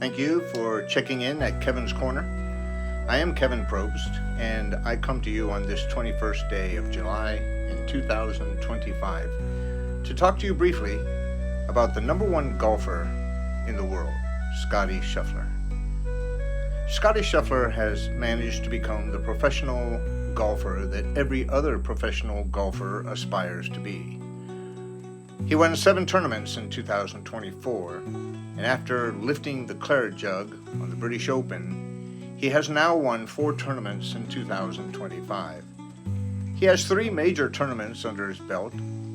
Thank you for checking in at Kevin's Corner. I am Kevin Probst, and I come to you on this 21st day of July in 2025 to talk to you briefly about the number one golfer in the world, Scottie Scheffler. Scottie Scheffler has managed to become the professional golfer that every other professional golfer aspires to be. He won 7 tournaments in 2024, and after lifting the claret jug on the British Open, he has now won 4 tournaments in 2025. He has 3 major tournaments under his belt: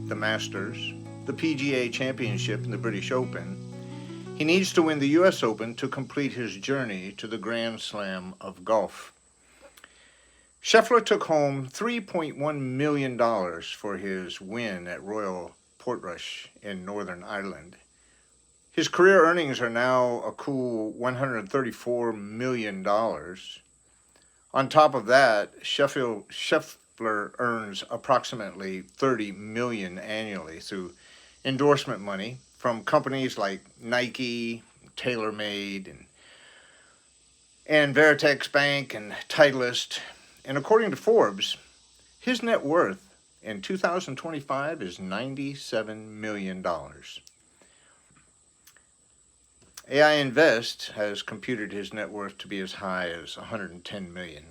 the Masters, the PGA Championship, and the British Open. He needs to win the US Open to complete his journey to the Grand Slam of golf. Scheffler took home $3.1 million for his win at Royal Portrush in Northern Ireland. His career earnings are now a cool $134 million. On top of that, Scheffler earns approximately $30 million annually through endorsement money from companies like Nike, TaylorMade, and Veritex Bank and Titleist. And according to Forbes, his net worth in 2025 is $97 million. AI Invest has computed his net worth to be as high as $110 million.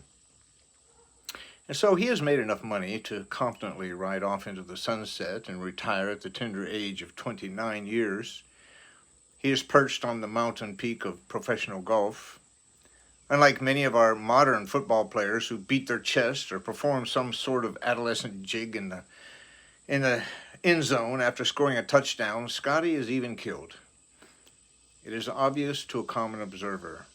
And so he has made enough money to confidently ride off into the sunset and retire at the tender age of 29 years. He is perched on the mountain peak of professional golf. Unlike many of our modern football players who beat their chest or perform some sort of adolescent jig in the end zone after scoring a touchdown, Scottie is even killed. It is obvious to a common observer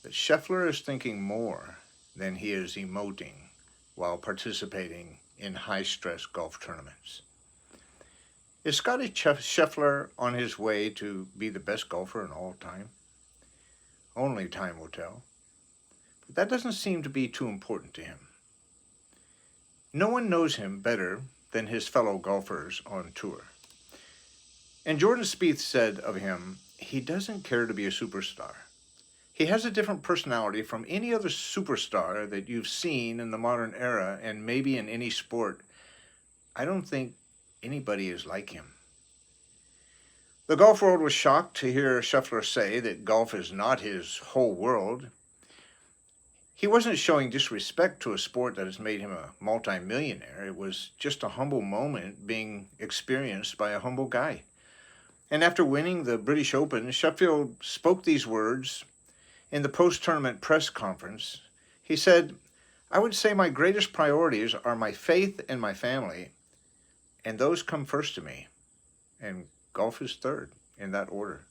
that Scheffler is thinking more than he is emoting while participating in high-stress golf tournaments. Is Scottie Scheffler on his way to be the best golfer in all time? Only time will tell. But that doesn't seem to be too important to him. No one knows him better than his fellow golfers on tour. And Jordan Spieth said of him, he doesn't care to be a superstar. He has a different personality from any other superstar that you've seen in the modern era and maybe in any sport. I don't think anybody is like him. The golf world was shocked to hear Scheffler say that golf is not his whole world. He wasn't showing disrespect to a sport that has made him a multimillionaire. It was just a humble moment being experienced by a humble guy. And after winning the British Open, Sheffield spoke these words in the post-tournament press conference. He said, "I would say my greatest priorities are my faith and my family, and those come first to me, and golf is third in that order."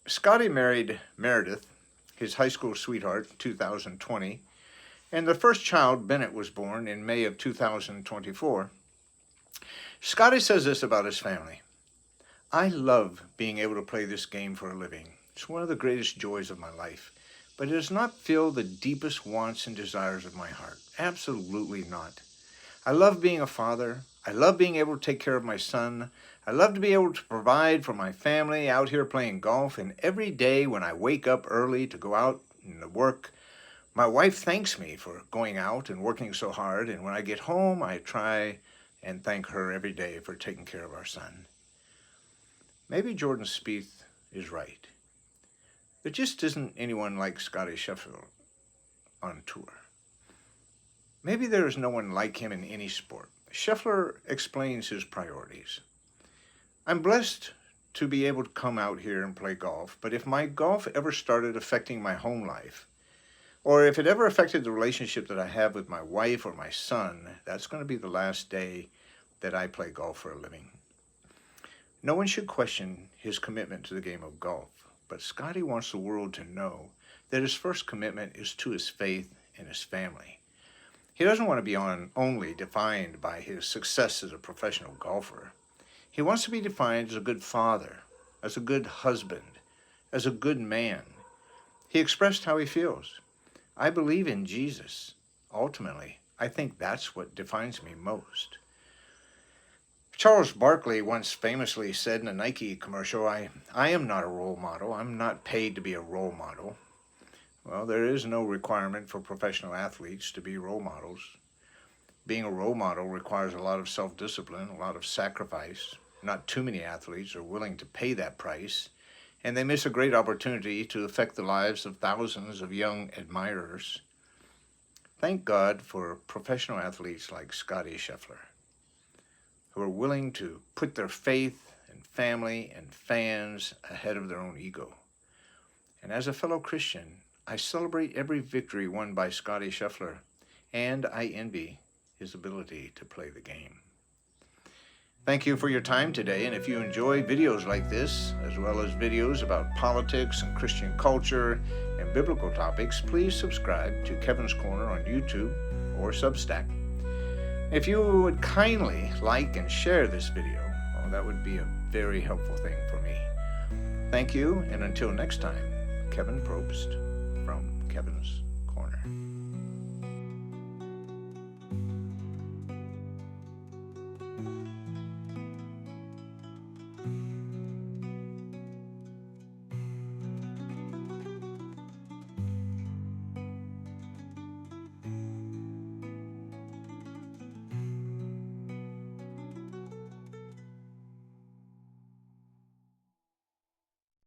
Scottie married Meredith, his high school sweetheart, in 2020, and the first child, Bennett, was born in May of 2024. Scottie says this about his family: "I love being able to play this game for a living. It's one of the greatest joys of my life, but it does not fill the deepest wants and desires of my heart. Absolutely not. I love being a father. I love being able to take care of my son. I love to be able to provide for my family out here playing golf, and every day when I wake up early to go out and work, my wife thanks me for going out and working so hard, and when I get home, I try and thank her every day for taking care of our son." Maybe Jordan Spieth is right. There just isn't anyone like Scottie Scheffler on tour. Maybe there is no one like him in any sport. Scheffler explains his priorities. "I'm blessed to be able to come out here and play golf, but if my golf ever started affecting my home life, or if it ever affected the relationship that I have with my wife or my son, that's going to be the last day that I play golf for a living." No one should question his commitment to the game of golf, but Scottie wants the world to know that his first commitment is to his faith and his family. He doesn't want to be only defined by his success as a professional golfer. He wants to be defined as a good father, as a good husband, as a good man. He expressed how he feels. "I believe in Jesus. Ultimately, I think that's what defines me most." Charles Barkley once famously said in a Nike commercial, I am not a role model. I'm not paid to be a role model. Well, there is no requirement for professional athletes to be role models. Being a role model requires a lot of self-discipline, a lot of sacrifice. Not too many athletes are willing to pay that price, and they miss a great opportunity to affect the lives of thousands of young admirers. Thank God for professional athletes like Scottie Scheffler, who are willing to put their faith and family and fans ahead of their own ego. And as a fellow Christian, I celebrate every victory won by Scottie Scheffler, and I envy his ability to play the game. Thank you for your time today, and if you enjoy videos like this, as well as videos about politics and Christian culture and biblical topics, please subscribe to Kevin's Corner on YouTube or Substack. If you would kindly like and share this video, that would be a very helpful thing for me. Thank you, and until next time, Kevin Probst from Kevin's